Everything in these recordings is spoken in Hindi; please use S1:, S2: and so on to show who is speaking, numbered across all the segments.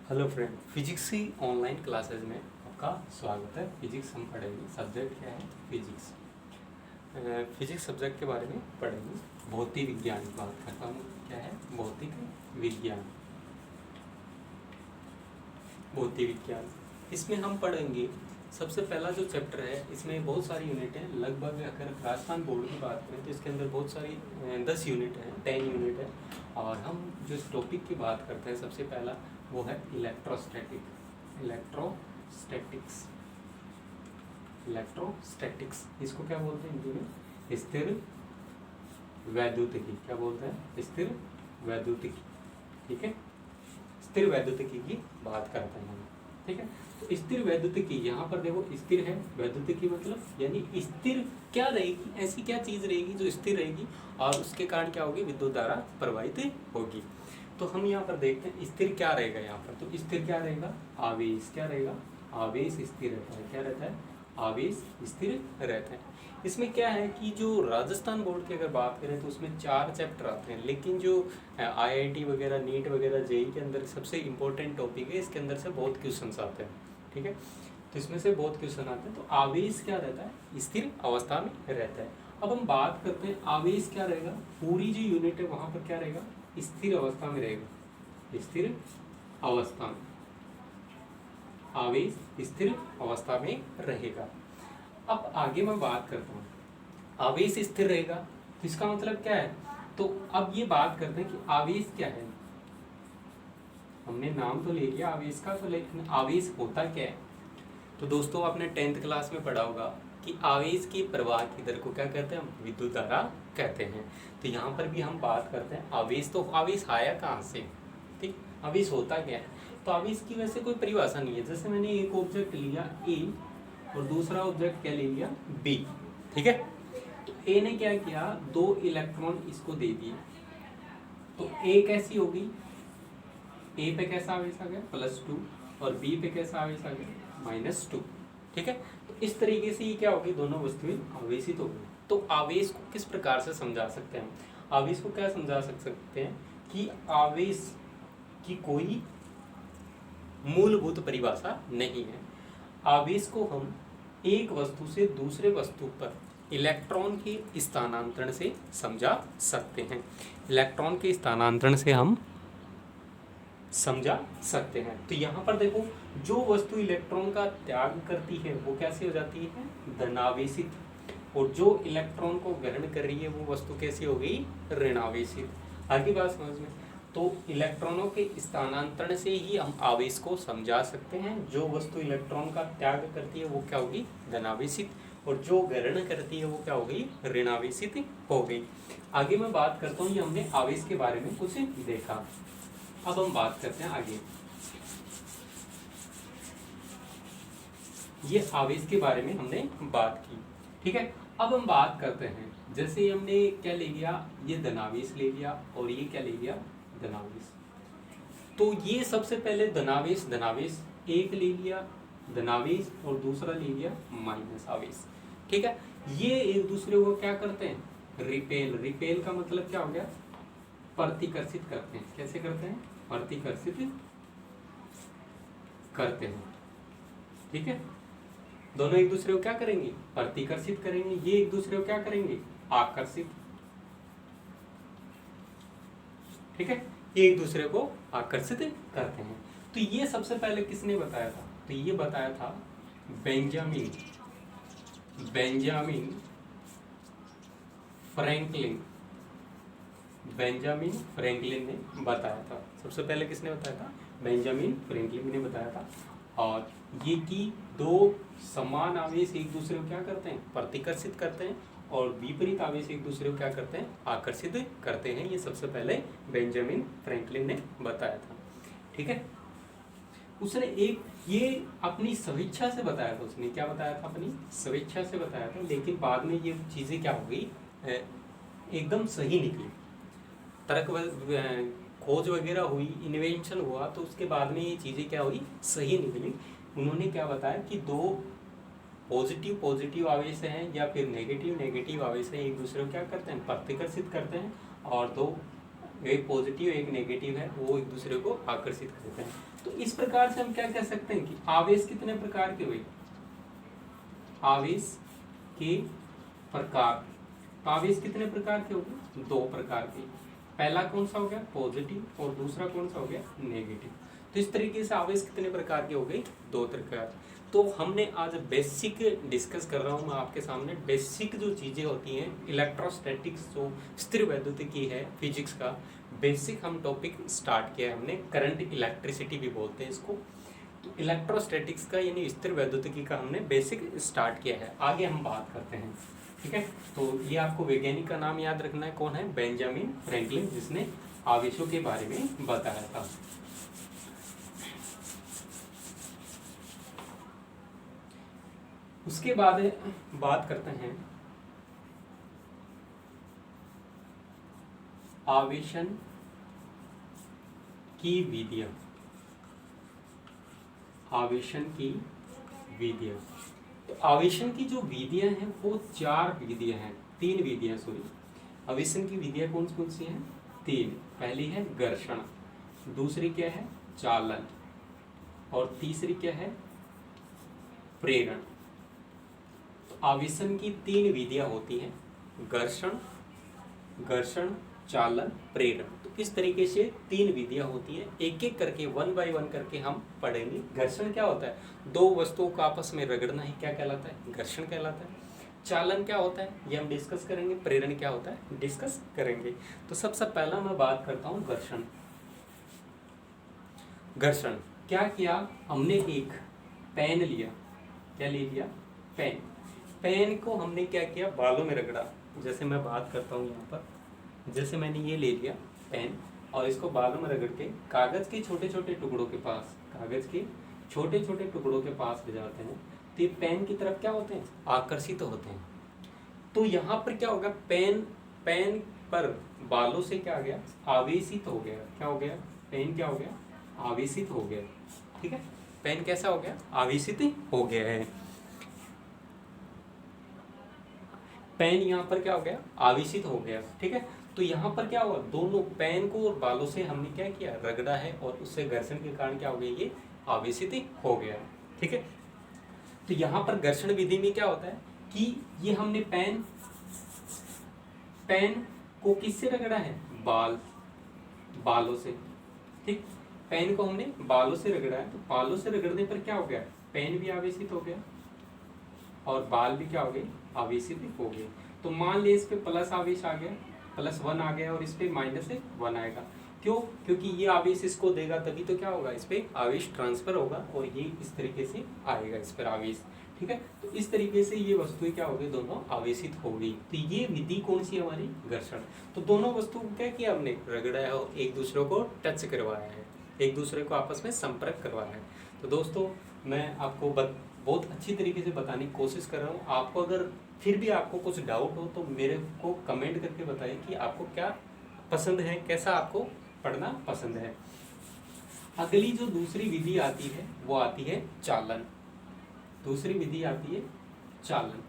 S1: हेलो फ्रेंड, फिजिक्स की ऑनलाइन क्लासेस में आपका स्वागत है। फिजिक्स हम पढ़ेंगे। सब्जेक्ट क्या है? फिजिक्स। फिजिक्स सब्जेक्ट के बारे में पढ़ेंगे। भौतिक विज्ञान की बात करता हूँ। क्या है? भौतिक विज्ञान। भौतिक विज्ञान इसमें हम पढ़ेंगे। सबसे पहला जो चैप्टर है, इसमें बहुत सारी यूनिट हैं। लगभग अगर राजस्थान बोर्ड की बात करें तो इसके अंदर बहुत सारी 10 यूनिट हैं, 10 यूनिट है। और हम जो इस टॉपिक की बात करते हैं, सबसे पहला वो है इलेक्ट्रोस्टैटिक्स। इलेक्ट्रोस्टैटिक्स इसको क्या बोलते हैं हिंदी में? स्थिर वैद्युतिकी। क्या बोलते हैं? स्थिर वैद्युतिकी। ठीक है, स्थिर वैद्युतिकी की बात करते हैं हम। ठीक है, तो स्थिर वैद्युतिकी, यहाँ पर देखो स्थिर है, वैद्युतिकी मतलब यानी स्थिर क्या रहेगी, ऐसी क्या चीज रहेगी जो स्थिर रहेगी और उसके कारण क्या होगी? विद्युत धारा प्रवाहित होगी। तो हम यहाँ पर देखते हैं स्थिर क्या रहेगा। यहाँ पर तो स्थिर क्या रहेगा? आवेश। क्या रहेगा? आवेश स्थिर रहता है। क्या रहता है? आवेश स्थिर रहता है। इसमें क्या है कि जो राजस्थान बोर्ड की अगर बात करें तो उसमें 4 चैप्टर आते हैं, लेकिन जो आईआईटी वगैरह, नीट वगैरह, जेई के अंदर सबसे इम्पोर्टेंट टॉपिक है, इसके अंदर से बहुत क्वेश्चन आते हैं। ठीक है, तो इसमें से बहुत क्वेश्चन आते हैं। तो आवेश क्या रहता है? स्थिर अवस्था में रहता है। अब हम बात करते हैं आवेश क्या रहेगा। पूरी जो यूनिट है वहां पर क्या रहेगा? स्थिर अवस्था में रहेगा। स्थिर अवस्था में आवेश स्थिर अवस्था में रहेगा। अब आगे मैं बात करता हूँ, आवेश स्थिर रहेगा तो इसका मतलब क्या है? तो अब ये बात करते हैं कि आवेश क्या है। हमने नाम तो ले लिया आवेश का, तो लेकिन आवेश होता क्या है? तो दोस्तों, आपने 10th क्लास में पढ़ा होगा कि आवेश की प्रवाह की दर को क्या कहते हैं? हम विद्युत धारा कहते हैं। तो यहाँ पर भी हम बात करते हैं आवेश। तो आवेश आया कहाँ से? ठीक, आवेश होता क्या है? तो आवेश की वैसे कोई परिभाषा नहीं है। जैसे मैंने एक ऑब्जेक्ट लिया ए और दूसरा ऑब्जेक्ट क्या ले लिया? बी। ठीक है, तो ए ने क्या किया? 2 इलेक्ट्रॉन इसको दे दिए। तो ए कैसी होगी? ए पे कैसा आवेश आ गया? +2। और बी पे कैसा आवेश आ गया? -2। ठीक है, तो इस तरीके से ये क्या होगी? दोनों वस्तुएं आवेशित हो गई। तो आवेश को किस प्रकार से समझा सकते हैं? आवेश को क्या समझा सकते हैं कि आवेश की कोई मूलभूत परिभाषा नहीं है। आवेश को हम एक वस्तु से दूसरे वस्तु पर इलेक्ट्रॉन के स्थानांतरण से समझा सकते हैं। इलेक्ट्रॉन के स्थानांतरण से हम समझा सकते हैं। तो यहाँ पर देखो, जो वस्तु इलेक्ट्रॉन का त्याग करती है वो कैसे हो जाती है? धनावेशित। और जो इलेक्ट्रॉन को ग्रहण कर रही है वो वस्तु कैसी हो गई? ऋणावेशित। आगे बात समझ में? तो इलेक्ट्रॉनों के स्थानांतरण से ही हम आवेश को समझा सकते हैं। जो वस्तु इलेक्ट्रॉन का त्याग करती है वो क्या होगी? धनावेशित। और जो ग्रहण करती है वो क्या हो गई? ऋणावेशित हो गई। आगे मैं बात करता हूँ, ये हमने आवेश के बारे में कुछ देखा। अब हम बात करते हैं आगे। ये आवेश के बारे में हमने बात की। ठीक है, अब हम बात करते हैं, जैसे हमने क्या ले लिया? ये धनावेश ले लिया और ये क्या ले लिया? धनावेश। तो ये सबसे पहले धनावेश धनावेश एक ले लिया धनावेश और दूसरा ले लिया माइनस आवेश। ठीक है, ये एक दूसरे को क्या करते हैं? रिपेल। रिपेल का मतलब क्या हो गया? प्रतिकर्षित करते हैं। कैसे करते हैं? प्रतिकर्षित करते हैं। ठीक है, दोनों एक दूसरे को क्या करेंगे? प्रतिकर्षित करेंगे। ये एक दूसरे को क्या करेंगे? आकर्षित। ठीक है, ये एक दूसरे को आकर्षित करते हैं। तो ये सबसे पहले किसने बताया था? तो ये बताया था बेंजामिन फ्रैंकलिन। बेंजामिन फ्रैंकलिन ने बताया था। सबसे पहले किसने बताया था? बेंजामिन फ्रैंकलिन ने बताया था। और ये कि 2 समान आवेश एक दूसरे को क्या करते हैं? प्रतिकर्षित करते हैं। और विपरीत आवेश एक दूसरे को क्या करते हैं? आकर्षित करते हैं। ये सबसे पहले बेंजामिन फ्रैंकलिन ने बताया था। ठीक है, उसने एक ये अपनी स्वेच्छा से बताया था। उसने क्या बताया था? अपनी स्वेच्छा से बताया था। लेकिन बाद में ये चीज़ें क्या हो गई? एकदम सही निकली। तर्क खोज वगैरह हुई, इन्वेंशन हुआ, तो उसके बाद में ये चीज़ें क्या हुई? सही निकली। उन्होंने क्या बताया कि 2 पॉजिटिव आवेश हैं या फिर नेगेटिव आवेश हैं, एक दूसरे को क्या करते हैं? प्रतिकर्षित करते हैं। और 2 एक पॉजिटिव एक नेगेटिव है, वो एक दूसरे को आकर्षित करते हैं। तो इस प्रकार से हम क्या कह सकते हैं कि आवेश कितने प्रकार के हुए, आवेश के प्रकार। तो आवेश कितने प्रकार के हो गए, 2 प्रकार के। पहला कौन सा हो गया, पॉजिटिव, और दूसरा कौन सा हो गया, नेगेटिव। तो इस तरीके से आवेश कितने प्रकार के हो गए, 2 प्रकार। तो हमने आज बेसिक डिस्कस कर रहा हूँ मैं आपके सामने, बेसिक जो चीज़ें होती हैं इलेक्ट्रोस्टैटिक्स, जो स्थिर वैद्युतिकी है फिजिक्स का बेसिक हम टॉपिक स्टार्ट किया है हमने। करंट इलेक्ट्रिसिटी भी बोलते हैं इसको। तो इलेक्ट्रोस्टैटिक्स का यानी स्थिर वैद्युतिकी का हमने बेसिक स्टार्ट किया है। आगे हम बात करते हैं, ठीक है। तो ये आपको वैज्ञानिक का नाम याद रखना है, कौन है, बेंजामिन फ्रैंकलिन, जिसने आवेशों के बारे में बताया था। उसके बाद बात करते हैं आवेशन की विधियां। आवेशन की विधियां, तो आवेशन की जो विधियां हैं वो 4 विधियां हैं, 3 विधियां सॉरी। आवेशन की विधियां कौन कौन सी हैं, 3। पहली है घर्षण, दूसरी क्या है, चालन, और तीसरी क्या है, प्रेरण। तो आवेशन की 3 विधियां होती हैं, घर्षण, चालन, प्रेरण। तो इस तरीके से 3 विधियां होती हैं, एक एक करके 1 बाय 1 करके हम पढ़ेंगे। घर्षण क्या होता है, 2 वस्तुओं का आपस में रगड़ना ही क्या कहलाता है, घर्षण कहलाता है। चालन क्या होता है, ये हम डिस्कस करेंगे। प्रेरण क्या होता है, डिस्कस करेंगे। तो सबसे पहला मैं बात करता हूँ घर्षण। घर्षण क्या किया हमने, एक पेन लिया, क्या ले लिया, पेन को हमने क्या किया, बालों में रगड़ा। जैसे मैं बात करता हूँ यहाँ पर, जैसे मैंने ये ले लिया पेन और इसको बालों में रगड़ के कागज के छोटे छोटे टुकड़ों के पास, कागज के छोटे छोटे टुकड़ों के पास ले जाते हैं, तो ये पेन की तरफ क्या होते हैं, आकर्षित होते हैं। तो यहाँ पर क्या होगा, पेन पर बालों से क्या आ गया, आवेशित हो गया। क्या हो गया, पेन क्या हो गया, आवेशित हो गया। ठीक है, पेन कैसा हो गया, आवेशित हो गया है। पेन यहाँ पर क्या हो गया, आवेशित हो गया। ठीक है, तो यहाँ पर क्या हुआ, दोनों पेन को और बालों से हमने क्या किया, रगड़ा है, और उससे घर्षण के कारण क्या हो गया, ये आवेशित हो गया। ठीक है, तो यहाँ पर घर्षण विधि में क्या होता है कि ये हमने पेन को किससे रगड़ा है, बालों से। ठीक, पेन को हमने बालों से रगड़ा है, तो बालों से रगड़ने पर क्या हो गया, पेन भी आवेशित हो गया और बाल भी क्या हो गए, आवेशित हो गए। तो मान ले इस पे प्लस आवेश आ गया, +1 आ गया, और इस पे -1 आएगा। क्यों, क्योंकि ये आवेश इसको देगा, तभी तो क्या होगा, इस पे आवेश ट्रांसफर होगा और ये इस तरीके से आएगा इस पर आवेश। ठीक है, तो इस तरीके से ये वस्तुएं क्या हो गई, दोनों आवेशित हो गई। तो ये विधि कौन सी है हमारी, घर्षण। तो दोनों वस्तुओं को क्या किया हमने, रगड़ा है और एक दूसरे को टच करवाया है, एक दूसरे को आपस में संपर्क करवाया है। तो दोस्तों मैं आपको बहुत अच्छी तरीके से बताने की कोशिश कर रहा हूँ। आपको अगर फिर भी आपको कुछ डाउट हो तो मेरे को कमेंट करके बताइए कि आपको क्या पसंद है, कैसा आपको पढ़ना पसंद है। अगली जो दूसरी विधि आती है वो आती है चालन। दूसरी विधि आती है चालन।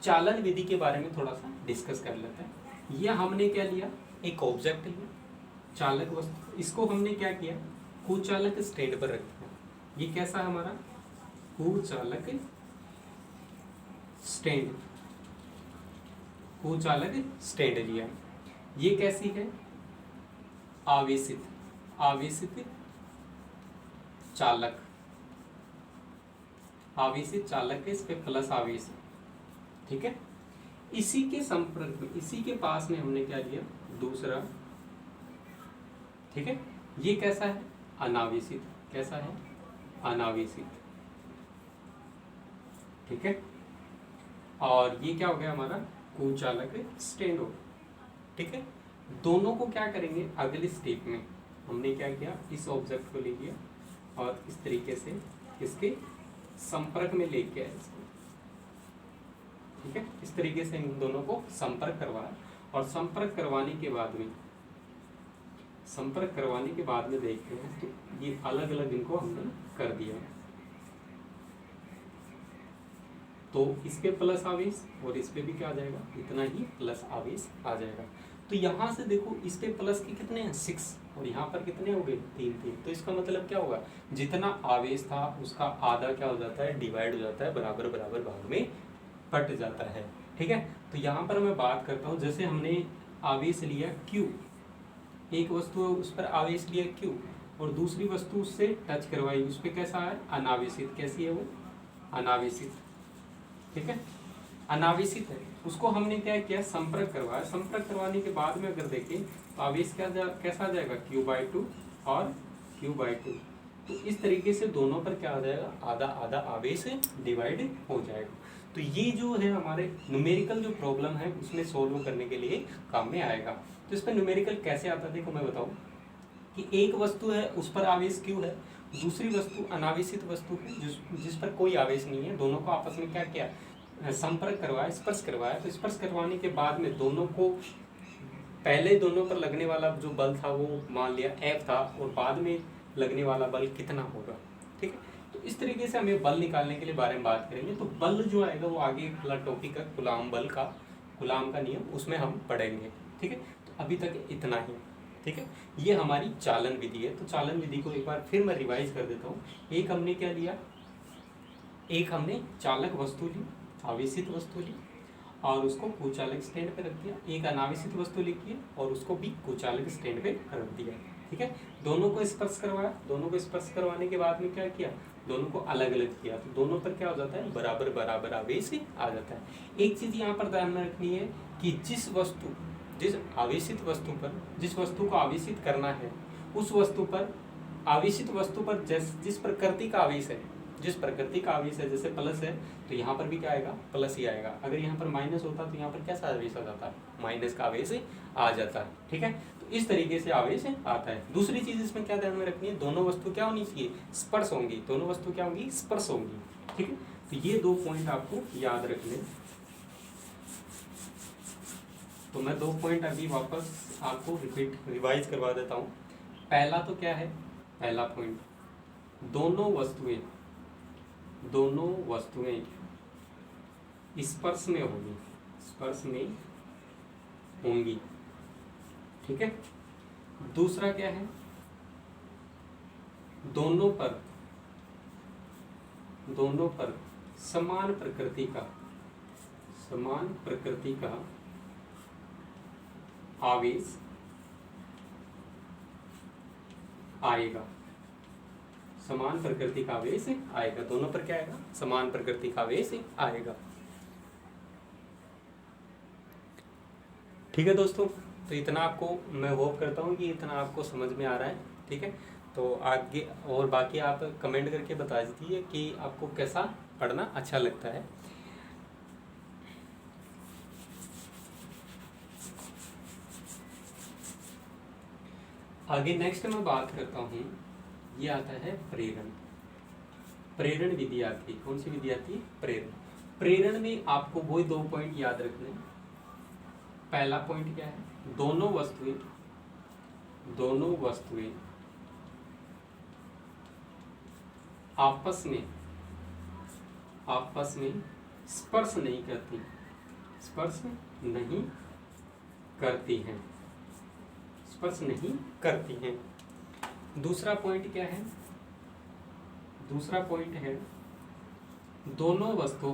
S1: चालन विधि के बारे में थोड़ा सा डिस्कस कर लेते हैं। यह हमने क्या लिया, एक ऑब्जेक्ट लिया, चालक वस्तु, इसको हमने क्या किया, कुचालक स्टैंड पर रख दिया। ये कैसा है हमारा, कुचालक स्टैंड, कुचालक स्टैंड लिया। ये कैसी है, आवेशित चालक, आवेशित चालक है, इस पे प्लस आवेश है। ठीक है, इसी के संपर्क में, इसी के पास में हमने क्या लिया, दूसरा। ठीक है, ये कैसा है, अनावेशित। कैसा है, अनावेशित। ठीक है, और ये क्या हो गया हमारा, कुचालक स्टैंड हो। ठीक है, दोनों को क्या करेंगे, अगले स्टेप में हमने क्या किया, इस ऑब्जेक्ट को ले लिया और इस तरीके से इसके संपर्क में लेके आए इसको। ठीक है, इस तरीके से इन दोनों को संपर्क करवाया, और संपर्क करवाने के बाद में देखते हैं तो ये अलग अलग इनको हमने कर दिया। तो इस पे प्लस आवेश और इस पे भी क्या आ जाएगा, इतना ही प्लस आवेश आ जाएगा। तो यहाँ से देखो इस पे प्लस के कितने हैं 6 और यहाँ पर कितने हो गए 3 3। तो इसका मतलब क्या होगा, जितना आवेश था उसका आधा क्या हो जाता है, डिवाइड हो जाता है, बराबर बराबर भाग में बट जाता है। ठीक है, तो यहाँ पर मैं बात करता हूँ, जैसे हमने आवेश लिया Q, एक वस्तु है उस पर आवेश लिया Q और दूसरी वस्तु उससे टच करवाई, उस पर कैसा है, अनावेशित। कैसी है वो, अनावेशित। ठीक है, अनावेशित है, उसको हमने क्या किया, संपर्क करवाया। संपर्क करवाने के बाद में अगर देखें तो आवेश कैसा आ जाएगा, Q/2 और Q/2। तो इस तरीके से दोनों पर क्या आ जाएगा, आधा आधा आवेश डिवाइड हो जाएगा। तो ये जो है हमारे न्यूमेरिकल जो प्रॉब्लम है उसमें सोल्व करने के लिए काम में आएगा। तो इस पर न्यूमेरिकल कैसे आता है, देखो मैं बताऊँ कि एक वस्तु है उस पर आवेश Q है, दूसरी वस्तु अनावेशित वस्तु है जिस पर कोई आवेश नहीं है, दोनों को आपस में क्या किया, संपर्क करवाया, स्पर्श करवाया। तो स्पर्श करवाने के बाद में दोनों को, पहले दोनों पर लगने वाला जो बल था वो मान लिया F था और बाद में लगने वाला बल कितना होगा। ठीक है, तो इस तरीके से हमें बल निकालने के लिए बारे में बात करेंगे। तो बल जो आएगा वो आगे वाला टॉपिक है कूलाम बल का, कूलाम का नियम, उसमें हम पढ़ेंगे। ठीक है, तो अभी तक इतना ही। ठीक है, ये हमारी चालन विधि है। तो चालन विधि को एक बार फिर मैं रिवाइज कर देता हूँ। एक हमने क्या लिया, एक हमने चालक वस्तु ली, आवेशित वस्तु ली और उसको कुचालक स्टैंड पे रख दिया। एक अनावेशित वस्तु लिखी है और उसको भी कुचालक स्टैंड पे रख दिया। ठीक है, दोनों को स्पर्श करवाया, दोनों को स्पर्श करवाने के बाद में क्या किया, दोनों को अलग अलग किया। तो दोनों पर क्या हो जाता है, बराबर बराबर आवेश आ जाता है। एक चीज यहाँ पर ध्यान में रखनी है कि जिस आवेशित वस्तु पर, जिस वस्तु को आवेशित करना है उस वस्तु पर, आवेशित वस्तु पर जिस प्रकृति का आवेश है, जिस प्रकृति का आवेश है, जैसे प्लस है तो यहाँ पर भी क्या आएगा, प्लस ही आएगा। अगर यहाँ पर माइनस होता तो यहाँ पर कैसा आवेश आ जाता है, माइनस का आवेश आ जाता है। ठीक है, तो इस तरीके से आवेश आता है। दूसरी चीज इसमें क्या ध्यान में रखनी है, दोनों वस्तु क्या होनी चाहिए, स्पर्श होंगी। दोनों वस्तु क्या होंगी, स्पर्श होंगी। ठीक है, तो ये 2 पॉइंट आपको याद रखने। तो मैं 2 पॉइंट अभी वापस आपको रिवाइज करवा देता हूँ। पहला तो क्या है, पहला पॉइंट, दोनों वस्तुएं स्पर्श में होंगी, स्पर्श में होंगी। ठीक है, दूसरा क्या है, दोनों पर समान प्रकृति का आवेश आएगा, समान प्रकृति का आवेश आएगा। दोनों पर क्या आएगा, समान प्रकृति का आवेश आएगा। ठीक है दोस्तों, तो इतना आपको, मैं होप करता हूँ कि इतना आपको समझ में आ रहा है। ठीक है, तो आगे और बाकी आप कमेंट करके बता दीजिए कि आपको कैसा पढ़ना अच्छा लगता है। आगे नेक्स्ट मैं बात करता हूँ, ये आता है प्रेरण विधि आती है। कौन सी विधि आती है, प्रेरण में आपको वही 2 पॉइंट याद रखने। पहला पॉइंट क्या है, दोनों वस्तुएं आपस में स्पर्श नहीं करती हैं। दूसरा पॉइंट क्या है, दूसरा पॉइंट है दोनों वस्तुओं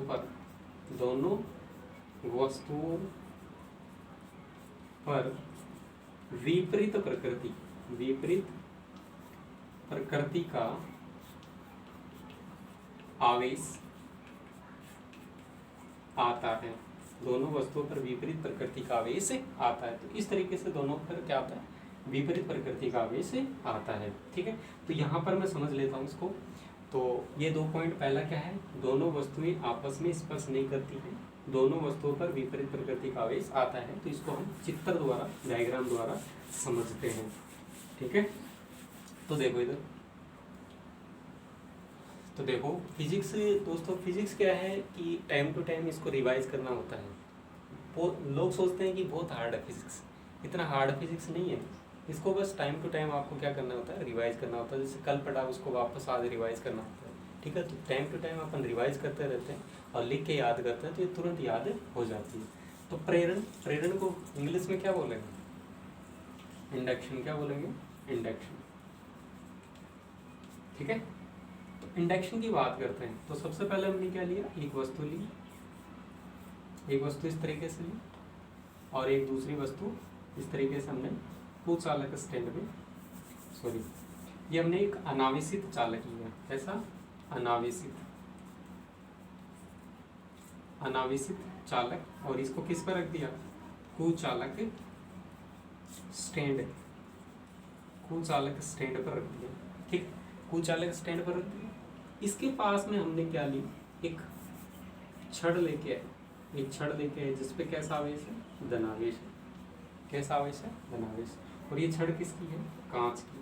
S1: पर विपरीत प्रकृति का आवेश आता है। दोनों वस्तुओं पर विपरीत प्रकृति का आवेश आता है। तो इस तरीके से दोनों पर क्या आता है, विपरीत प्रकृति का आवेश आता है। ठीक है, तो यहाँ पर मैं समझ लेता हूँ इसको। तो ये 2 पॉइंट, पहला क्या है, दोनों वस्तुएं आपस में स्पर्श नहीं करती हैं, दोनों वस्तुओं पर विपरीत प्रकृति का आवेश आता है। तो इसको हम चित्र द्वारा, डायग्राम द्वारा समझते हैं। ठीक है, तो देखो इधर, तो देखो फिजिक्स दोस्तों, फिजिक्स क्या है कि टाइम टू टाइम इसको रिवाइज करना होता है। लोग सोचते हैं कि बहुत हार्ड है फिजिक्स, इतना हार्ड फिजिक्स नहीं है। इसको बस टाइम टू टाइम आपको क्या करना होता है, रिवाइज करना होता है। जैसे कल पढ़ा उसको वापस आज रिवाइज करना होता है। ठीक है, तो टाइम टू टाइम अपन रिवाइज करते रहते हैं और लिख के याद करते हैं, तो ये तुरंत याद हो जाती है। तो प्रेरण को इंग्लिश में क्या बोलेंगे, इंडक्शन क्या बोलेंगे, इंडक्शन। ठीक है, तो इंडक्शन की बात करते हैं तो सबसे पहले हमने क्या लिया, एक वस्तु ली, एक वस्तु इस तरीके से ली और एक दूसरी वस्तु इस तरीके से हमने कुचालक स्टैंड में, सॉरी ये हमने एक अनावेशित चालक लिया। कैसा, अनावेशित, अनावेशित चालक, और इसको किस पर रख दिया, कुचालक स्टैंड, कुचालक स्टैंड पर रख दिया। ठीक, कुचालक स्टैंड पर रख दिया। इसके पास में हमने क्या ली, एक छड़ लेके आए, एक छड़ लेके आए जिसपे कैसा आवेश है, धनावेश है। कैसा आवेश है, धनावेश। और ये छड़ किसकी है, कांच की,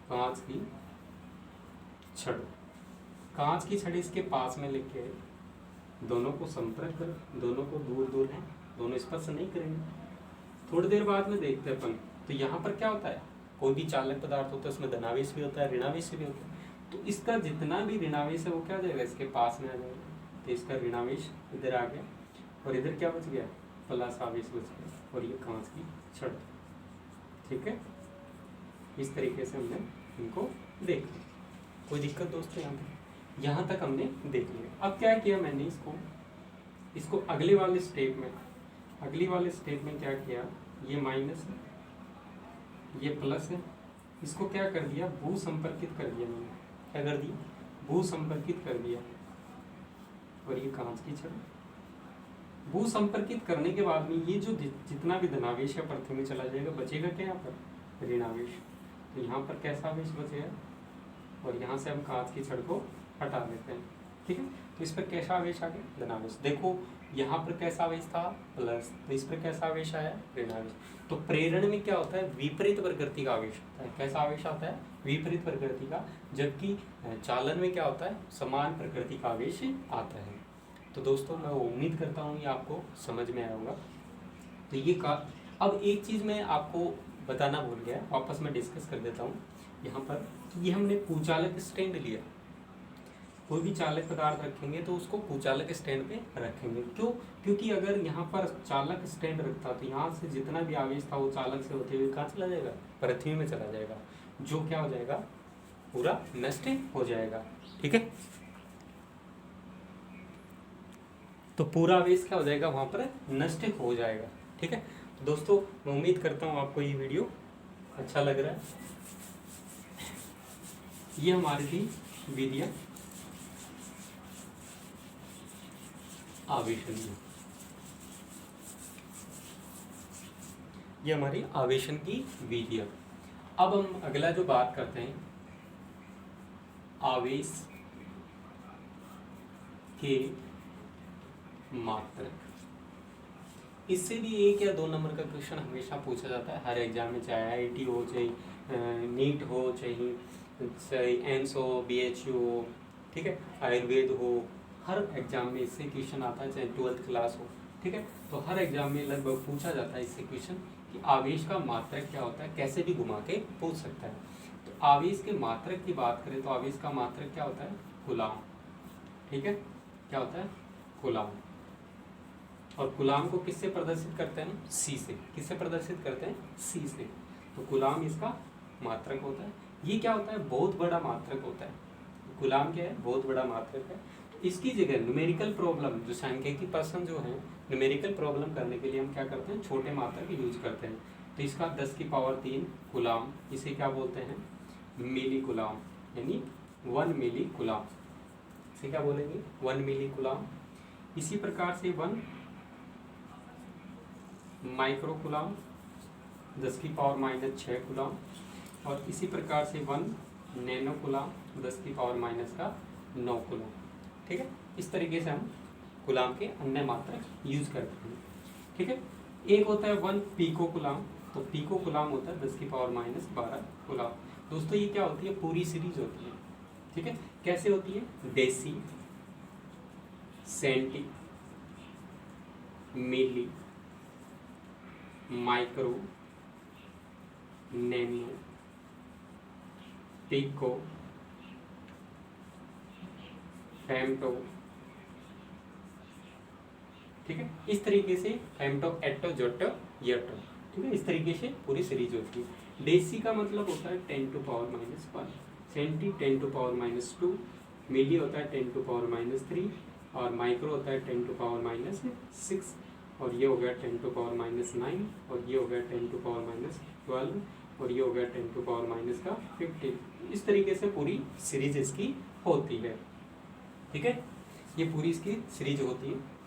S1: कांच की छड़, कांच की छड़ इसके पास में लेके आए, दोनों को संपर्क कर, दोनों को दूर दूर है, दोनों स्पर्श नहीं करेंगे। थोड़ी देर बाद में देखते हैं अपन, तो यहाँ पर क्या होता है, कोई भी चालक पदार्थ होता है उसमें धनावेश भी होता है, ऋणावेश भी होता है। तो इसका जितना भी ऋणावेश है वो क्या हो जाएगा, इसके पास में आ जाएगा। तो इसका ऋणावेश इधर आ गया और इधर क्या बच गया, प्लस आवेश बच गया, और ये कांच की छड़। ठीक है, इस तरीके से हमने इनको देख लिया। कोई दिक्कत दोस्तों, यहाँ तक हमने देख लिया। अब क्या किया मैंने, इसको अगले वाले स्टेप में, अगली वाले स्टेप में क्या किया, ये माइनस है, ये प्लस है, इसको क्या कर दिया, भू संपर्कित कर दिया मैंने। क्या कर दिया, भू संपर्कित कर दिया। और ये कांच की छड़, भू संपर्कित करने के बाद में ये जो जितना भी धनावेश है पृथ्वी में चला जाएगा, बचेगा क्या यहाँ पर, ऋणावेश। तो यहाँ पर कैसा आवेश बचेगा, और यहाँ से हम कांच की छड़ को हटा देते हैं। ठीक है, तो इस पर कैसा आवेश आ गया, धनावेश। देखो यहाँ पर कैसा आवेश था, प्लस, तो इस पर कैसा आवेश आया, ऋणावेश। तो प्रेरण में क्या होता है, विपरीत प्रकृति का आवेश होता है। कैसा आवेश आता है, विपरीत प्रकृति का, जबकि चालन में क्या होता है, समान प्रकृति का आवेश आता है। तो दोस्तों मैं उम्मीद करता हूँ ये आपको समझ में आया होगा। तो ये का, अब एक चीज़ मैं आपको बताना भूल गया, वापस मैं डिस्कस कर देता हूँ यहाँ पर। ये हमने कुचालक स्टैंड लिया, कोई भी चालक पदार्थ रखेंगे तो उसको कुचालक स्टैंड पे रखेंगे। क्यों, क्योंकि अगर यहाँ पर चालक स्टैंड रखता तो यहाँ से जितना भी आवेश था वो चालक से होते हुए कहाँ चला जाएगा, पृथ्वी में चला जाएगा, जो क्या हो जाएगा, पूरा नष्ट हो जाएगा। ठीक है, तो पूरा आवेश क्या हो जाएगा, वहाँ पर नष्ट हो जाएगा। ठीक है, तो दोस्तों मैं उम्मीद करता हूँ आपको ये वीडियो अच्छा लग रहा है। ये हमारी थी विधियाँ आवेशन की, ये हमारी आवेशन की विधियाँ। अब हम अगला जो बात करते हैं, आवेश के मात्रक। इससे भी 1 या 2 नंबर का क्वेश्चन हमेशा पूछा जाता है हर एग्जाम में, चाहे IIT हो, चाहे नीट हो, चाहे एम्स हो, BHU हो, ठीक है, आयुर्वेद हो, हर एग्जाम में इससे क्वेश्चन आता है, चाहे 12th क्लास हो। ठीक है, तो हर एग्जाम में लगभग पूछा जाता है इससे क्वेश्चन कि आवेश का मात्रक क्या होता है, कैसे भी घुमा के पूछ सकता है। तो आवेश के मात्रक की बात करें तो आवेश का मात्रक क्या होता है, कूलाम। ठीक है, क्या होता है, कूलाम। और कूलाम को किससे प्रदर्शित करते हैं, C से। किससे प्रदर्शित करते हैं, C से। तो कूलाम इसका मात्रक होता है। ये क्या होता है, बहुत बड़ा मात्रक होता है। कूलाम क्या है, बहुत बड़ा मात्रक है। इसकी जगह न्यूमेरिकल प्रॉब्लम, जो सांख्यिकी प्रश्न जो है, न्यूमेरिकल प्रॉब्लम करने के लिए हम क्या करते हैं, छोटे मात्रक यूज करते हैं। तो इसका 10⁻³ कूलाम, इसे क्या बोलते हैं, मिली कूलाम, यानी 1 मिली कूलाम। इसे क्या बोलेंगे, 1 मिली कूलाम। इसी प्रकार से 1 माइक्रो कूलाम, 10⁻⁻6 कूलाम। और इसी प्रकार से 1 नैनो कूलाम, 10⁻⁻9 कूलाम। ठीक है, इस तरीके से हम कूलाम के अन्य मात्रक यूज करते हैं। ठीक है, एक होता है 1 पीको कूलाम, तो पीको कूलाम होता है 10⁻12 कूलाम। दोस्तों ये क्या होती है, पूरी सीरीज होती है। ठीक है, कैसे होती है, डेसी, सेंटी, मिली, माइक्रो, नैनो, पिको, फेम्टो। ठीक है, इस तरीके से फेम्टो, एटो, जोटो, येटो। ठीक है, इस तरीके से पूरी सीरीज होती है। डेसी का मतलब होता है 10⁻⁻1, सेंटी 10⁻⁻2, मिली होता है 10⁻3, और माइक्रो होता है 10⁻6, और ये हो गया 10⁻9, और ये हो गया 10⁻12, और ये हो गया 10⁻15। इस तरीके से पूरी सीरीज इसकी होती है। ठीक है, ये पूरी इसकी सीरीज होती है।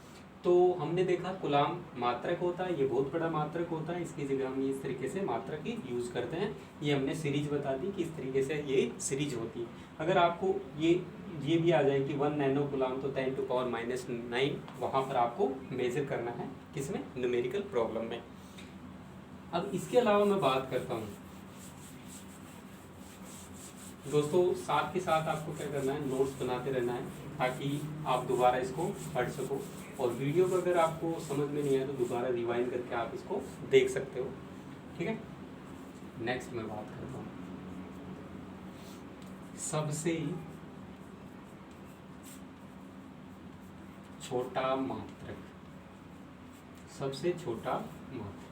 S1: तो हमने देखा कुलाम मात्रक होता है, ये बहुत बड़ा मात्रक होता है, इसकी जगह हम इस तरीके से मात्रक ही यूज़ करते हैं। ये हमने सीरीज बता दी कि इस तरीके से ये सीरीज होती है। अगर आपको ये भी आ जाए कि 1 नैनो कुलाम तो 10⁻⁹, वहाँ पर आपको मेजर करना है, किसमें, न्यूमेरिकल प्रॉब्लम में। अब इसके अलावा मैं बात करता हूँ दोस्तों, साथ के साथ आपको क्या करना है, नोट्स बनाते रहना है ताकि आप दोबारा इसको पढ़ सको, और वीडियो को अगर आपको समझ में नहीं आया तो दोबारा रिवाइंड करके आप इसको देख सकते हो। ठीक है, नेक्स्ट मैं बात करता हूँ सबसे छोटा मात्रक। सबसे छोटा मात्रक,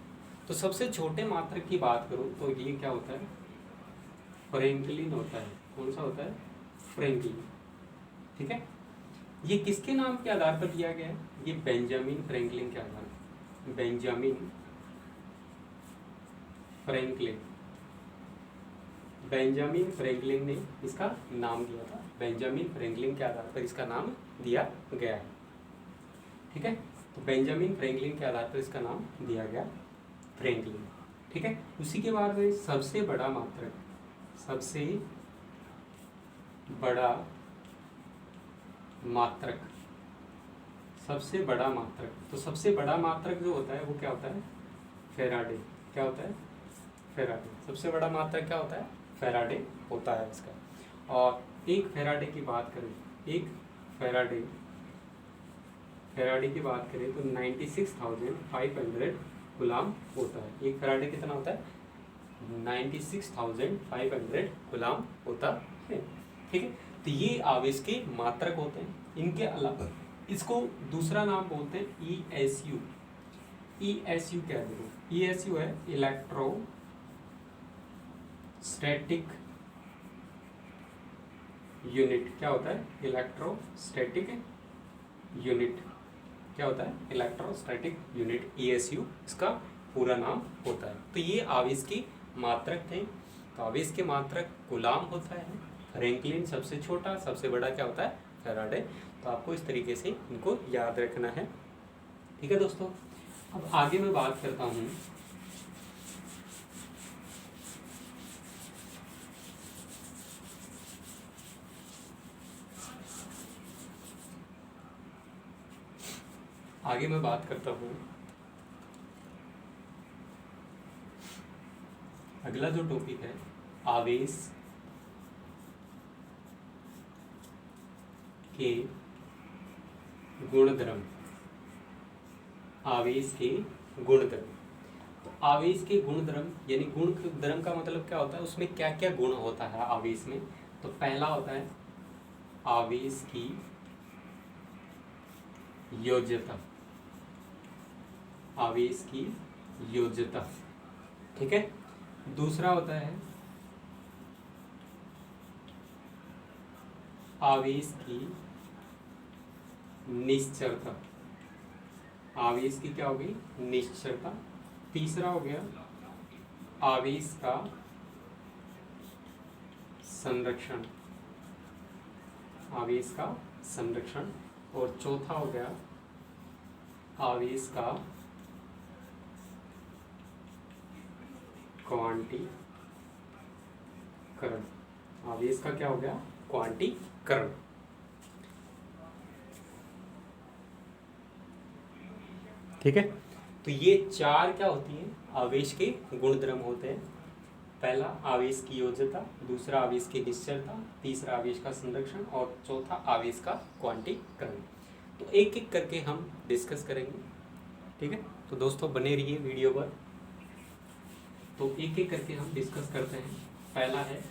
S1: तो सबसे छोटे मात्रक की बात करूँ तो ये क्या होता है, फ्रैंकलिन होता है। कौन सा होता है, फ्रैंकलिन। ठीक है, ये किसके नाम के आधार पर दिया गया है, ये बेंजामिन फ्रैंकलिन के आधार पर। बेंजामिन फ्रैंकलिन, बेंजामिन फ्रैंकलिन ने इसका नाम दिया था, बेंजामिन फ्रैंकलिन के आधार पर इसका नाम दिया गया है। ठीक है, तो बेंजामिन फ्रैंकलिन के आधार पर इसका नाम दिया गया फ्रैंकलिन। ठीक है, उसी के बाद में सबसे बड़ा मात्रक, सबसे बड़ा मात्रक, सबसे बड़ा मात्रक। तो सबसे बड़ा मात्रक जो होता है वो क्या होता है, फैराडे। क्या होता है, फैराडे। सबसे बड़ा मात्रक क्या होता है, फैराडे होता है इसका। और एक फैराडे की बात करें, एक फैराडे की बात करें तो 96,500 गुलाम होता है। एक फैराडे कितना होता है, 96,500 गुलाम होता है। ठीक है, तो ये आवेश के मात्रक होते हैं। इनके अलावा इसको दूसरा नाम बोलते हैं ESU। ESU क्या है, ESU है इलेक्ट्रोस्टैटिक यूनिट। क्या होता है, इलेक्ट्रोस्टैटिक यूनिट। क्या होता है, इलेक्ट्रोस्टैटिक यूनिट, ESU इसका पूरा नाम होता है। तो ये आवेश की मात्रक थे। तो आवेश के मात्रक गुलाम होता है, फ्रैंकलिन सबसे छोटा, सबसे बड़ा क्या होता है, फैराडे। तो आपको इस तरीके से इनको याद रखना है। ठीक है दोस्तों, अब आगे मैं बात करता हूँ अगला जो टॉपिक है, आवेश के गुणधर्म। आवेश के गुणधर्म, तो आवेश के गुणधर्म यानी गुणधर्म का मतलब क्या होता है, उसमें क्या क्या गुण होता है आवेश में। तो पहला होता है आवेश की योज्यता। आवेश की योज्यता। ठीक है, दूसरा होता है आवेश की निश्चरता। आवेश की क्या होगी, निश्चरता। तीसरा हो गया आवेश का संरक्षण। आवेश का संरक्षण। और चौथा हो गया आवेश का क्वांटीकरण। आवेश का क्या हो गया, क्वांटीकरण। ठीक है, तो ये चार क्या होती हैं, आवेश के गुणधर्म होते हैं। पहला आवेश की योज्यता, दूसरा आवेश की निश्चलता, तीसरा आवेश का संरक्षण, और चौथा आवेश का क्वांटीकरण। तो एक एक करके हम डिस्कस करेंगे। ठीक है, तो दोस्तों बने रहिए वीडियो पर। तो एक एक करके हम डिस्कस करते हैं। पहला है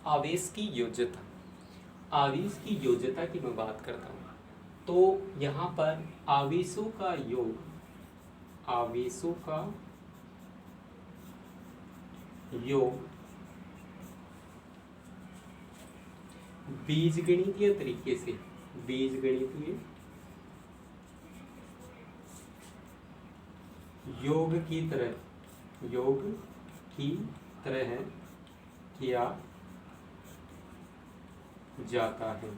S1: आवेश की योज्यता। आवेश की योज्यता की मैं बात करता हूँ तो यहाँ पर आवेशों का योग, आवेशों का योग बीजगणितीय तरीके से, बीजगणितीय योग की तरह किया जाता है।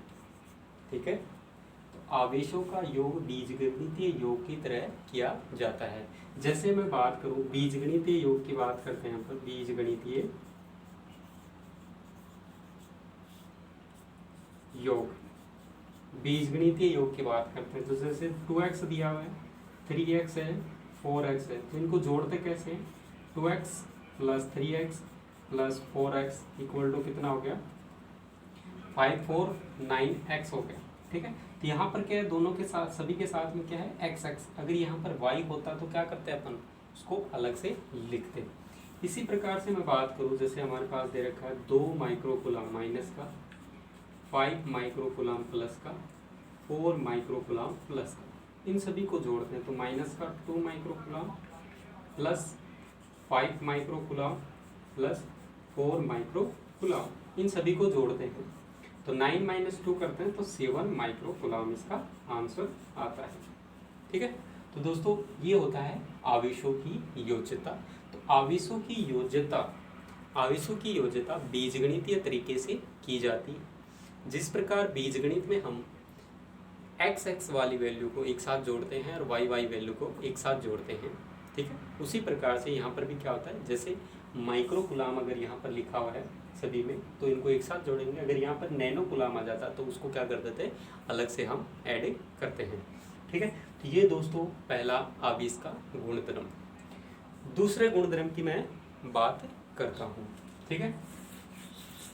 S1: ठीक है, तो आवेशों का योग बीजगणितीय योग की तरह किया जाता है। जैसे मैं बात करूं बीजगणितीय योग की बात करते हैं, यहाँ पर बीजगणितीय योग की बात करते हैं, तो जैसे 2x दिया हुआ है, 3x है, 4x है, तो इनको जोड़ते कैसे हैं? 2x plus 3x plus 4x equal to कितना हो गया? 5 4 9x हो गया। ठीक है, तो यहाँ पर क्या है, दोनों के साथ, सभी के साथ में क्या है? x। अगर यहाँ पर y होता तो क्या करते हैं अपन? उसको अलग से लिखते। इसी प्रकार से मैं बात करूँ, जैसे हमारे पास दे रखा है 2 माइक्रोकूलम माइनस का, 5 माइक्रोकूलम प्लस का, 4 माइक्रोकूलम प्लस का, इन सभी को जोड़ते हैं तो माइनस का 2 microcoulomb plus 5 microcoulomb plus 4 microcoulomb, इन सभी को जोड़ते हैं तो 9 - 2 करते हैं तो 7 माइक्रोकूलम इसका आंसर आता है। ठीक है, तो दोस्तों ये होता है आवेशों की योज्यता। तो आवेशों की योज्यता बीजगणितीय तरीके से की जाती है। जिस प्रकार बीजगणित में हम x वाली वैल्यू को एक साथ जोड़ते हैं और y वैल्यू को एक साथ जोड़ते हैं, ठीक है, उसी प्रकार से यहाँ पर भी क्या होता है, जैसे माइक्रोकूलम अगर यहाँ पर लिखा हुआ है सभी में तो इनको एक साथ जोड़ेंगे। अगर यहाँ पर नैनोकूलम आ जाता तो उसको क्या कर देते हैं, अलग से हम ऐड करते हैं। ठीक है, तो ये दोस्तों पहला आवेश का गुणधर्म। दूसरे गुणधर्म की मैं बात करता हूँ। ठीक है,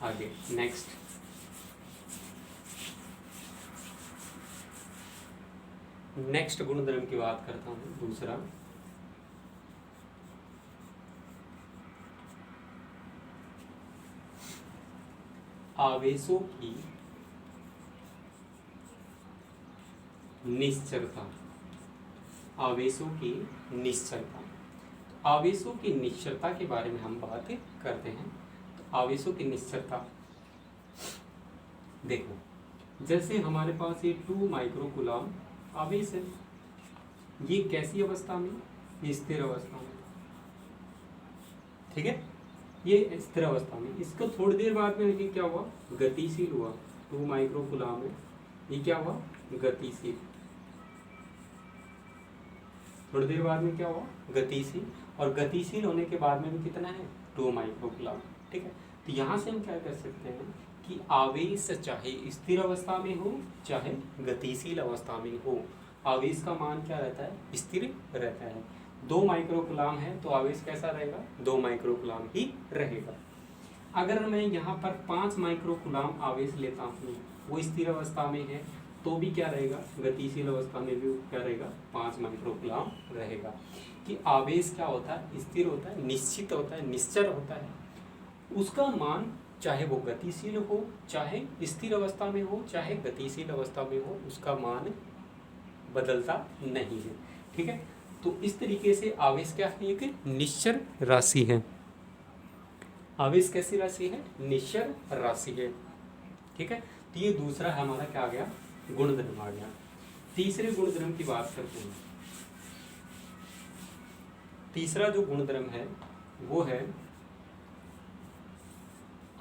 S1: आगे नेक्स्ट गुणधर्म की बात करता हूँ। दूसरा आवेशों की निश्चरता। आवेशों की निश्चरता, आवेशों की निश्चरता के बारे में हम बात करते हैं। तो आवेशों की निश्चरता देखो, जैसे हमारे पास ये 2 माइक्रोकूलम आवेश है, ये कैसी अवस्था में? स्थिर अवस्था में। ठीक है, ये स्थिर अवस्था में, इसको थोड़ी देर बाद में ये क्या हुआ? गतिशील हुआ। 2 माइक्रोकूलम है, ये क्या हुआ? गतिशील। थोड़ी देर बाद में क्या हुआ? गतिशील। और गतिशील होने के बाद में भी कितना है? 2 माइक्रोकूलम। ठीक है, तो यहाँ से हम क्या कर सकते हैं कि आवेश चाहे स्थिर अवस्था में हो चाहे गतिशील अवस्था में हो, आवेश का मान क्या रहता है? स्थिर रहता है। 2 माइक्रोकूलम है तो आवेश कैसा रहेगा? 2 माइक्रोकूलम ही रहेगा। अगर मैं यहाँ पर 5 माइक्रोकूलम आवेश लेता हूँ, वो स्थिर अवस्था में है, तो भी क्या रहेगा? गतिशील अवस्था में भी क्या रहेगा? 5 माइक्रोकूलम रहेगा। कि आवेश क्या होता है? स्थिर होता है, निश्चित होता है, निश्चर होता है। उसका मान चाहे वो गतिशील हो, चाहे स्थिर अवस्था में हो, चाहे गतिशील अवस्था में हो, उसका मान बदलता नहीं है। ठीक है, तो इस तरीके से आवेश क्या है? एक निश्चर राशि है। आवेश कैसी राशि है? निश्चर राशि है। ठीक है, तो ये दूसरा हमारा क्या आ गया? गुणधर्म आ गया। तीसरे गुणधर्म की बात करते हैं। तीसरा जो गुणधर्म है वो है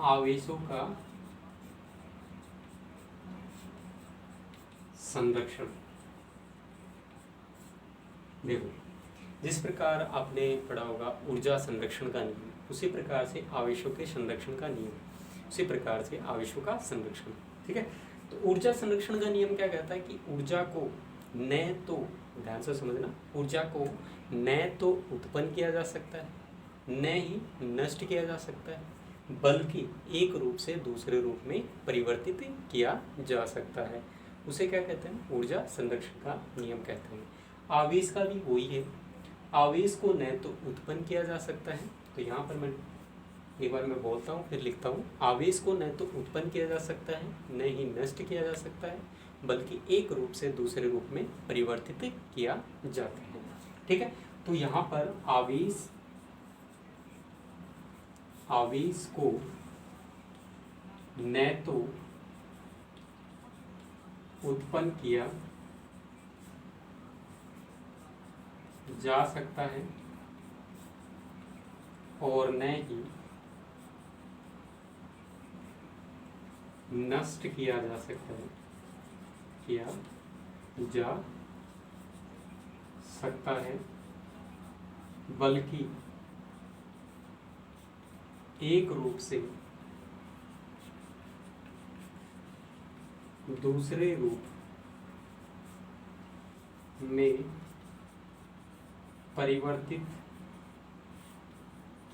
S1: आवेशों का संरक्षण। देखो, जिस प्रकार आपने पढ़ा होगा ऊर्जा संरक्षण का नियम, उसी प्रकार से आवेशों के संरक्षण का नियम, उसी प्रकार से आवेशों का संरक्षण। ठीक है, तो ऊर्जा संरक्षण का नियम क्या कहता है कि ऊर्जा को न तो, ध्यान से समझना, ऊर्जा को न तो उत्पन्न किया जा सकता है, न ही नष्ट किया जा सकता है, बल्कि एक रूप से दूसरे रूप में परिवर्तित किया जा सकता है। उसे क्या कहते हैं? ऊर्जा संरक्षण का नियम कहते हैं। आवेश का भी वही है। आवेश को न तो उत्पन्न किया जा सकता है, तो यहाँ पर मैं एक बार मैं बोलता हूँ फिर लिखता हूँ। आवेश को न तो उत्पन्न किया जा सकता है, न ही नष्ट किया जा सकता है, बल्कि एक रूप से दूसरे रूप में परिवर्तित किया जाता है। ठीक है, तो यहाँ पर आवेश आवेश को न तो उत्पन्न किया जा सकता है और न ही नष्ट किया जा सकता है, किया जा सकता है, बल्कि एक रूप से दूसरे रूप में परिवर्तित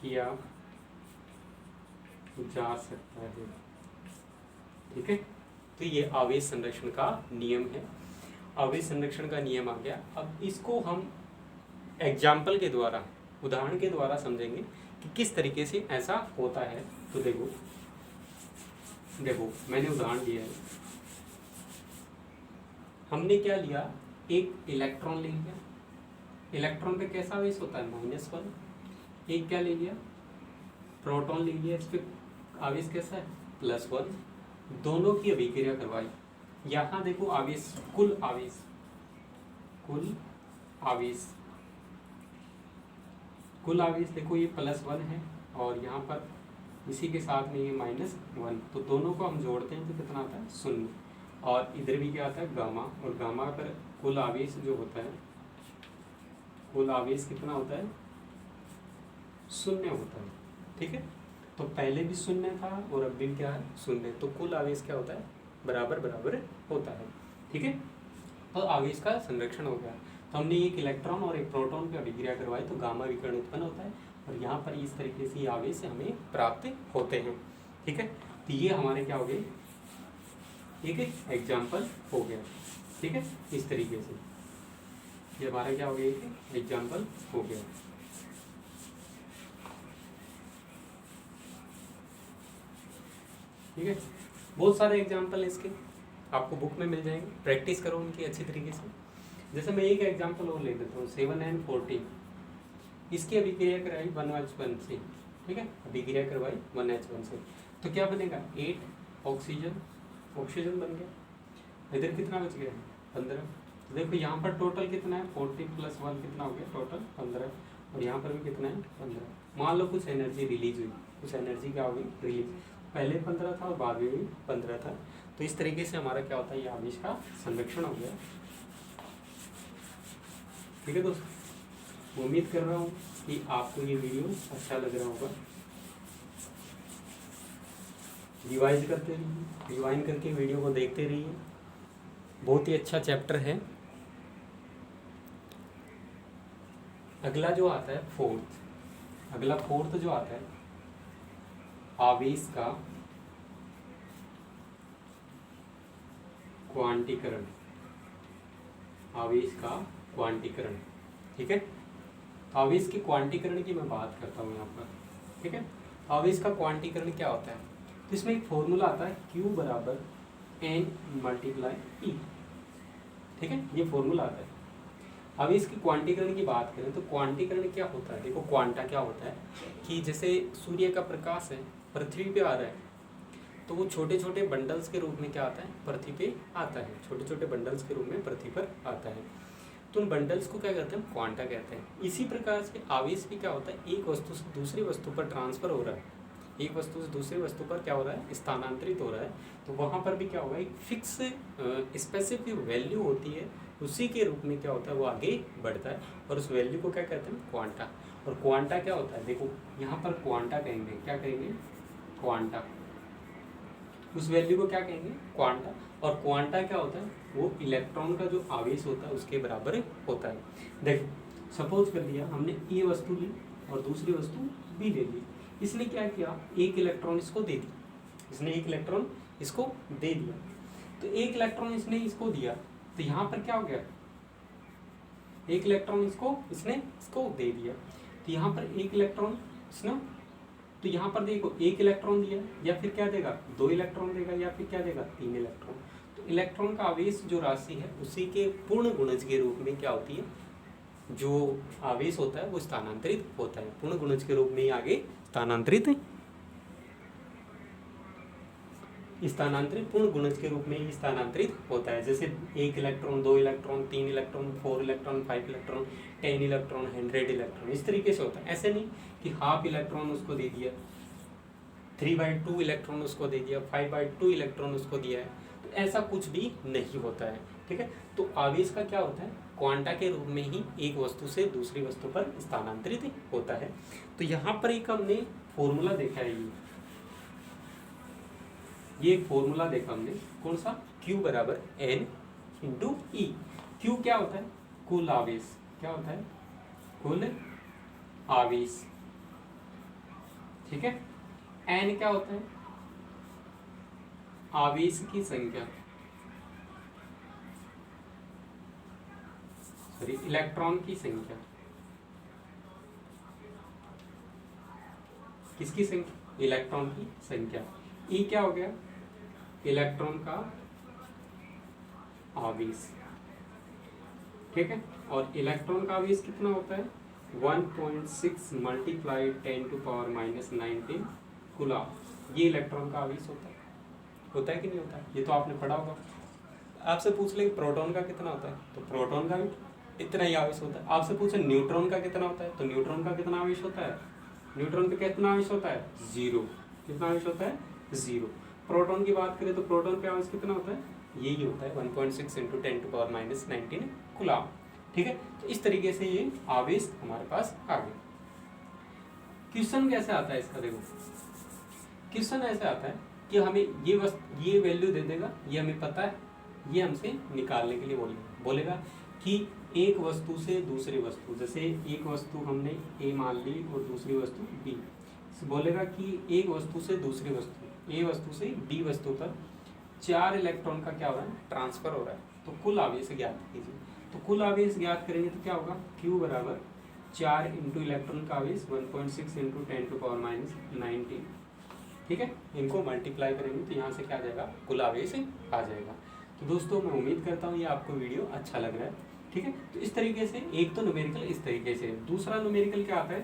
S1: किया जा सकता है। ठीक है, तो ये आवेश संरक्षण का नियम है। आवेश संरक्षण का नियम आ गया। अब इसको हम एग्जाम्पल के द्वारा, उदाहरण के द्वारा समझेंगे कि किस तरीके से ऐसा होता है। तो देखो मैंने उदाहरण दिया है। हमने क्या लिया, एक इलेक्ट्रॉन ले लिया। इलेक्ट्रॉन पे कैसा आवेश होता है, -1। एक क्या ले लिया, प्रोटॉन ले लिया, इस पे आवेश कैसा है, +1। दोनों की अभिक्रिया करवाई। यहाँ देखो आवेश, कुल आवेश देखो ये +1 है और यहाँ पर इसी के साथ में ये -1। तो दोनों को हम जोड़ते हैं तो कितना आता है, 0। और इधर भी क्या आता है, गामा। और गामा पर कुल आवेश जो होता है, कुल आवेश कितना होता है, 0 होता है। ठीक है, तो पहले भी 0 था और अब भी क्या है, 0। तो कुल आवेश क्या होता है, बराबर बराबर होता है। ठीक है, तो आवेश का संरक्षण हो गया। तो हमने एक इलेक्ट्रॉन और एक प्रोटॉन पे अभिक्रिया करवाई तो गामा विकिरण उत्पन्न होता है और यहाँ पर इस तरीके से आवेश हमें प्राप्त होते हैं। ठीक है, तो ये हमारे क्या हो गए, एक एग्जाम्पल हो गया। ठीक है, इस तरीके से ये हमारा क्या हो गया, एक एग्जाम्पल हो गया। ठीक है, बहुत सारे एग्जाम्पल इसके आपको बुक में मिल जाएंगे, प्रैक्टिस करो उनकी अच्छी तरीके से। जैसे मैं एक एग्जाम्पल और ले लेता हूँ, 7N14। इसकी अभिक्रिया कराई 1H1 से। ठीक है, अभिक्रिया करवाई 1H1 से, तो क्या बनेगा, 8 ऑक्सीजन बन गया। इधर कितना बच गया, 15। तो देखो यहाँ पर टोटल कितना है, 40 + 1 कितना हो गया, टोटल 15। और यहाँ पर भी कितना है, 15। मान लो कुछ एनर्जी रिलीज हुई, कुछ एनर्जी क्या होगी, रिलीज। पहले 15 था और बाद में भी 15 था। तो इस तरीके से हमारा क्या होता है, ये आवेश का संरक्षण हो गया। ठीक है दोस्तों, उम्मीद कर रहा हूँ कि आपको ये वीडियो अच्छा लग रहा होगा। रिवाइज करते रहिए, रिवाइंड करके वीडियो को देखते रहिए। बहुत ही अच्छा चैप्टर है। अगला जो आता है फोर्थ जो आता है, आवेश का क्वांटीकरण। आवेश का क्वांटीकरण। ठीक है, आवेश के क्वांटीकरण की मैं बात करता हूँ यहाँ पर। ठीक है, आवेश का क्वांटीकरण क्या होता है, तो इसमें एक फॉर्मूला आता है, Q = N × E। ठीक है, ये फॉर्मूला आता है। आवेश की क्वांटीकरण की बात करें तो क्वांटीकरण क्या होता है, देखो क्वांटा क्या होता है कि जैसे सूर्य का प्रकाश है, पृथ्वी पे आ रहा है, तो वो छोटे छोटे बंडल्स के रूप में क्या आता है, पृथ्वी पे आता है। छोटे छोटे बंडल्स के रूप में पृथ्वी पर आता है। तो उन बंडल्स को क्या कहते हैं, क्वांटा कहते हैं। इसी प्रकार से आवेश भी क्या होता है, एक वस्तु से दूसरी वस्तु पर ट्रांसफर हो रहा है, एक वस्तु से दूसरी वस्तु पर क्या हो रहा है, स्थानांतरित हो रहा है। तो वहाँ पर भी क्या होगा, एक फिक्स स्पेसिफिक वैल्यू होती है, उसी के रूप में क्या होता है, वो आगे बढ़ता है और उस वैल्यू को क्या कहते हैं, क्वांटा। और क्वांटा क्या होता है, देखो यहाँ पर क्वांटा कहेंगे, क्या कहेंगे, क्वांटा। उस वैल्यू को क्या कहेंगे, क्वांटा। और क्वांटा क्या होता है, वो इलेक्ट्रॉन का जो आवेश होता है उसके बराबर होता है। देखो सपोज कर लिया हमने ए वस्तु ली और दूसरी वस्तु बी ले ली। इसने क्या किया, एक इलेक्ट्रॉन इसको दे दिया, इसने एक इलेक्ट्रॉन इसको दे दिया। तो एक इलेक्ट्रॉन इसने इसको दिया, तो यहाँ पर क्या हो गया, एक इलेक्ट्रॉन इसने इसको दे दिया। तो यहाँ पर एक इलेक्ट्रॉन इसने, तो यहाँ पर देखो एक इलेक्ट्रॉन दिया, या फिर क्या देगा, 2 इलेक्ट्रॉन देगा, या फिर क्या देगा, 3 इलेक्ट्रॉन। तो इलेक्ट्रॉन का आवेश जो राशि है उसी के पूर्ण गुणज के रूप में क्या होती है, जो आवेश होता है वो स्थानांतरित होता है, पूर्ण गुणज के रूप में आगे स्थानांतरित स्थानांतरित पूर्ण गुणज के रूप में ही स्थानांतरित होता है। जैसे 1 electron, 2 electron, 3 electron, 4 electron, 5 electron, 10 electron, 100 electron, इस तरीके से होता है। ऐसे नहीं कि हाफ इलेक्ट्रॉन उसको दे दिया, 3/2 इलेक्ट्रॉन उसको दे दिया, 5/2 इलेक्ट्रॉन उसको दिया है, तो ऐसा कुछ भी नहीं होता है। ठीक है, तो आवेश का क्या होता है, क्वांटा के रूप में ही एक वस्तु से दूसरी वस्तु पर स्थानांतरित होता है। तो यहाँ पर एक हमने फॉर्मूला देखा है, ये एक फॉर्मूला देखा हमने, कौन सा, Q बराबर N इंटू E। Q क्या होता है, कुल आवेश, क्या होता है, कुल आवेश। ठीक है, N क्या होता है, आवेश की संख्या, सॉरी इलेक्ट्रॉन की संख्या, किसकी संख्या, इलेक्ट्रॉन की संख्या। E क्या हो गया, इलेक्ट्रॉन का आवेश। ठीक है, और इलेक्ट्रॉन का आवेश कितना होता है, 1.6 मल्टीप्लाई 10⁻⁻19 कूलम। ये इलेक्ट्रॉन का आवेश होता है कि नहीं होता है, ये तो आपने पढ़ा होगा। आपसे पूछ ले प्रोटॉन का कितना होता है, तो प्रोटॉन का भी इतना ही आवेश होता है। आपसे पूछे न्यूट्रॉन का कितना होता है, तो न्यूट्रॉन का कितना आवेश होता है, न्यूट्रॉन पे कितना आवेश होता है, 0। कितना आवेश होता है, 0। प्रोटॉन की बात करें तो प्रोटॉन पे आवेश कितना होता है, यही होता है 1.6 × 10⁻⁻19 कूलम। ठीक है, तो इस तरीके से ये आवेश हमारे पास आ गए। क्वेश्चन कैसे आता है इसका, देखो क्वेश्चन ऐसे आता है कि हमें ये वैल्यू दे देगा, ये हमें पता है, ये हमसे निकालने के लिए बोलेगा कि एक वस्तु से दूसरी वस्तु, जैसे एक वस्तु हमने A मान ली और दूसरी वस्तु B, बोलेगा कि एक वस्तु से दूसरी वस्तु, A वस्तु से B वस्तु पर 4 इलेक्ट्रॉन का क्या हो रहा है, ट्रांसफर हो रहा है। तो कुल आवेश ज्ञात कीजिए। तो कुल आवेश ज्ञात करेंगे तो क्या होगा, Q बराबर 4 इंटू इलेक्ट्रॉन का आवेश 1.6 × 10⁻⁻19। ठीक है, इनको मल्टीप्लाई करेंगे तो यहाँ से क्या आ जाएगा, कुल आवेश आ जाएगा। तो दोस्तों मैं उम्मीद करता हूँ ये आपको वीडियो अच्छा लग रहा है। ठीक है, तो इस तरीके से एक तो न्यूमेरिकल इस तरीके से, दूसरा न्यूमेरिकल क्या आता है,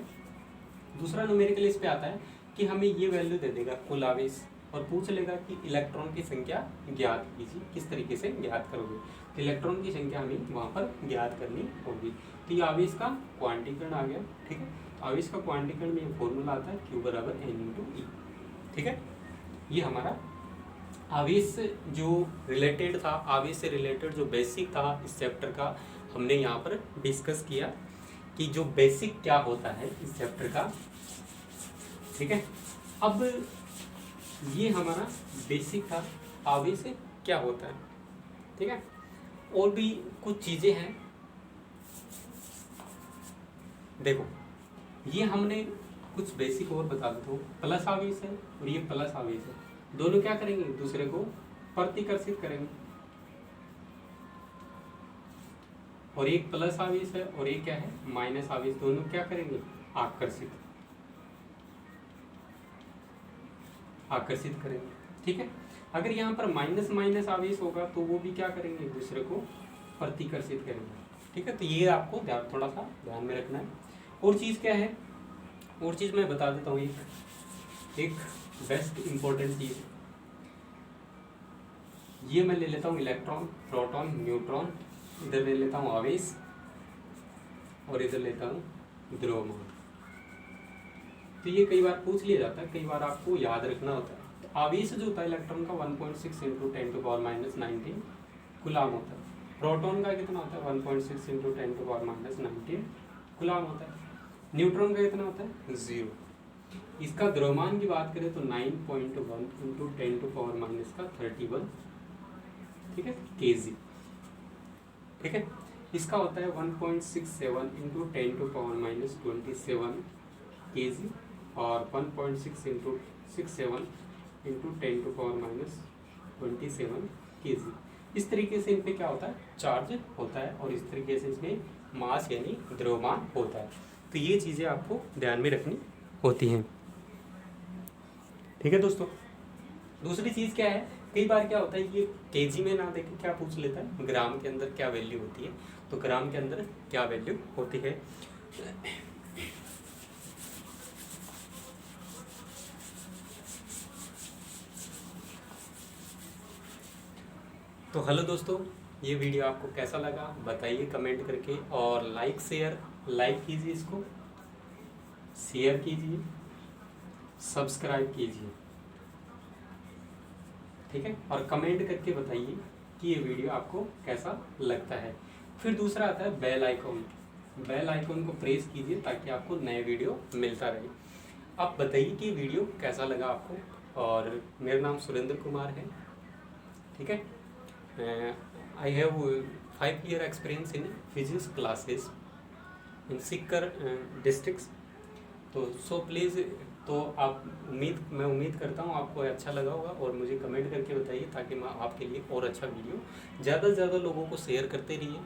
S1: दूसरा न्यूमेरिकल इस पे आता है कि हमें ये वैल्यू दे देगा कुल आवेश और पूछ लेगा कि इलेक्ट्रॉन की संख्या ज्ञात कीजिए, किस तरीके से ज्ञात करोगे। तो इलेक्ट्रॉन की संख्या हमें वहाँ पर ज्ञात करनी होगी। तो ये आवेश का क्वांटीकरण आ गया। ठीक है, तो आवेश का क्वांटीकरण में फॉर्मूला आता है Q बराबर N × E। ठीक है, ये हमारा आवेश जो रिलेटेड था, आवेश से रिलेटेड जो बेसिक था इस चैप्टर का, हमने यहाँ पर डिस्कस किया कि जो बेसिक क्या होता है इस चैप्टर का। ठीक है, अब ये हमारा बेसिक था, आवेश क्या होता है। ठीक है, और भी कुछ चीज़ें हैं, देखो ये हमने कुछ बेसिक और बता देता हूँ। प्लस आवेश है और ये प्लस आवेश है, दोनों क्या करेंगे, एक दूसरे को प्रतिकर्षित करेंगे। और एक प्लस आवेश है और एक क्या है, माइनस आवेश, दोनों क्या करेंगे, आकर्षित करेंगे। ठीक है, अगर यहाँ पर माइनस माइनस आवेश होगा तो वो भी क्या करेंगे, एक दूसरे को प्रतिकर्षित करेंगे। ठीक है, तो ये आपको थोड़ा सा ध्यान में रखना है। और चीज़ क्या है, और चीज़ मैं बता देता हूँ, एक बेस्ट इम्पोर्टेंट चीज़, ये मैं ले लेता हूँ इलेक्ट्रॉन, प्रोटॉन, न्यूट्रॉन, इधर ले लेता हूँ आवेश और इधर लेता हूँ द्रव्यमान। तो ये कई बार पूछ लिया जाता है, कई बार आपको याद रखना होता है। तो आवेश जो होता है इलेक्ट्रॉन का 1.6 × 10⁻⁻19 कूलम होता है। प्रोटॉन का कितना होता है, 1.6 × 10⁻⁻19 कूलम होता है। न्यूट्रॉन का कितना होता है, 0। इसका द्रव्यमान की बात करें तो 9.1 × 10⁻31, ठीक है, kg। ठीक है, इसका होता है 1.67 × 10⁻⁻27 kg और 1.6 × 67 × 10⁻⁻27 kg। इस तरीके से इन पे क्या होता है, चार्ज होता है और इस तरीके से इसमें मास यानी द्रव्यमान होता है। तो ये चीज़ें आपको ध्यान में रखनी होती हैं। ठीक है दोस्तों, दूसरी चीज़ क्या है, कई बार क्या होता है ये केजी में ना देखे क्या पूछ लेता है, ग्राम के अंदर क्या वैल्यू होती है। तो ग्राम के अंदर क्या वैल्यू होती है, तो हेलो दोस्तों, ये वीडियो आपको कैसा लगा बताइए कमेंट करके, और लाइक कीजिए, इसको शेयर कीजिए, सब्सक्राइब कीजिए, ठीक है। और कमेंट करके बताइए कि ये वीडियो आपको कैसा लगता है। फिर दूसरा आता है बेल आइकन को प्रेस कीजिए ताकि आपको नए वीडियो मिलता रहे। आप बताइए कि वीडियो कैसा लगा आपको। और मेरा नाम सुरेंद्र कुमार है, ठीक है। I have 5 year experience in physics classes in Sikar districts. तो सो प्लीज़, तो मैं उम्मीद करता हूँ आपको अच्छा लगा होगा, और मुझे कमेंट करके बताइए ताकि मैं आपके लिए और अच्छा वीडियो ज़्यादा से ज़्यादा लोगों को शेयर करते रहिए,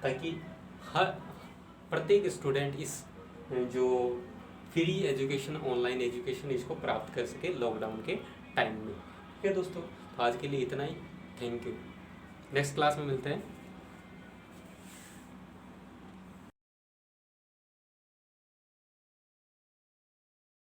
S1: ताकि हर प्रत्येक स्टूडेंट इस जो फ्री एजुकेशन, ऑनलाइन एजुकेशन, इसको प्राप्त कर सके लॉकडाउन के टाइम में। ठीक है दोस्तों, आज के लिए इतना ही। Thank you. नेक्स्ट क्लास में मिलते हैं।